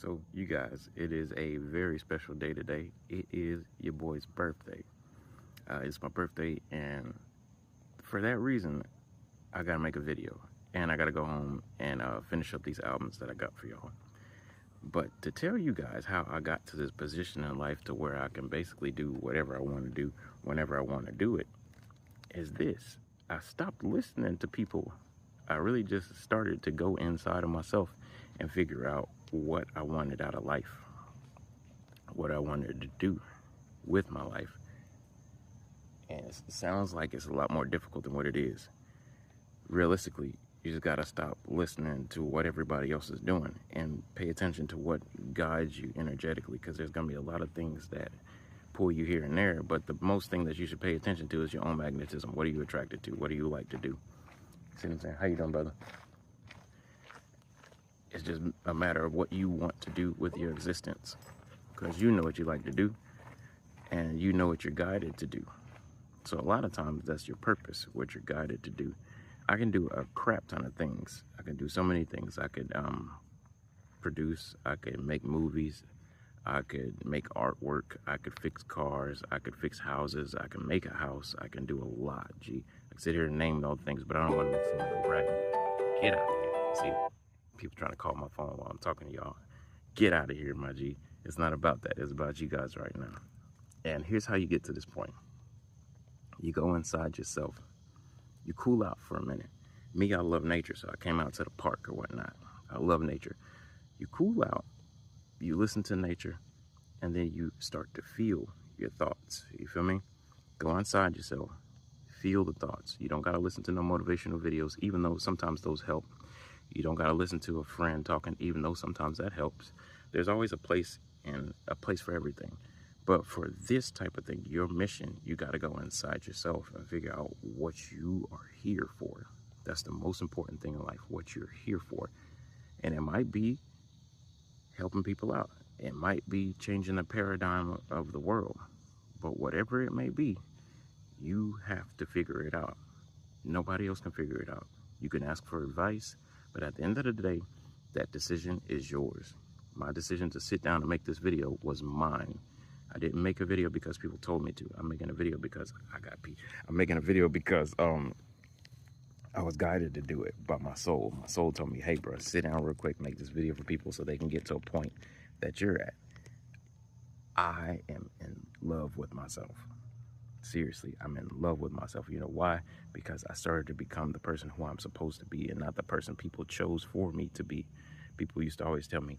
So, you guys, it is a very special day today. It is your boy's birthday. It's my birthday, and for that reason, I gotta make a video. And I gotta go home and finish up these albums that I got for y'all. But to tell you guys how I got to this position in life to where I can basically do whatever I want to do whenever I want to do it is this. I stopped listening to people. I really just started to go inside of myself and figure out what I wanted out of life, what I wanted to do with my life. And it sounds like it's a lot more difficult than what it is. Realistically, you just gotta stop listening to what everybody else is doing and pay attention to what guides you energetically, because there's gonna be a lot of things that pull you here and there, but the most thing that you should pay attention to is your own magnetism. What are you attracted to? What do you like to do? See what I'm saying? How you doing, brother? It's just a matter of what you want to do with your existence, because you know what you like to do and you know what you're guided to do. So a lot of times that's your purpose, what you're guided to do. I can do a crap ton of things. I can do so many things. I could produce, I could make movies, I could make artwork, I could fix cars, I could fix houses, I can make a house, I can do a lot, G. I can sit here and name all the things, but I don't want to make somebody brag. Get out of here. See, people trying to call my phone while I'm talking to y'all. Get out of here, my G. It's not about that. It's about you guys right now. And here's how you get to this point. You go inside yourself. You cool out for a minute. Me, I love nature, so I came out to the park or whatnot. I love nature. You cool out, you listen to nature, and then you start to feel your thoughts. You feel me? Go inside yourself. Feel the thoughts. You don't got to listen to no motivational videos, even though sometimes those help. You don't got to listen to a friend talking, even though sometimes that helps. There's always a place for everything. But for this type of thing, your mission, you got to go inside yourself and figure out what you are here for. That's the most important thing in life, what you're here for. And it might be helping people out. It might be changing the paradigm of the world. But whatever it may be, you have to figure it out. Nobody else can figure it out. You can ask for advice, but at the end of the day, that decision is yours. My decision to sit down and make this video was mine. I didn't make a video because people told me to. I'm making a video because I'm making a video because I was guided to do it by my soul. My soul told me, hey bro, sit down real quick, make this video for people so they can get to a point that you're at. I am in love with myself. Seriously, I'm in love with myself. You know why? Because I started to become the person who I'm supposed to be and not the person people chose for me to be. People used to always tell me,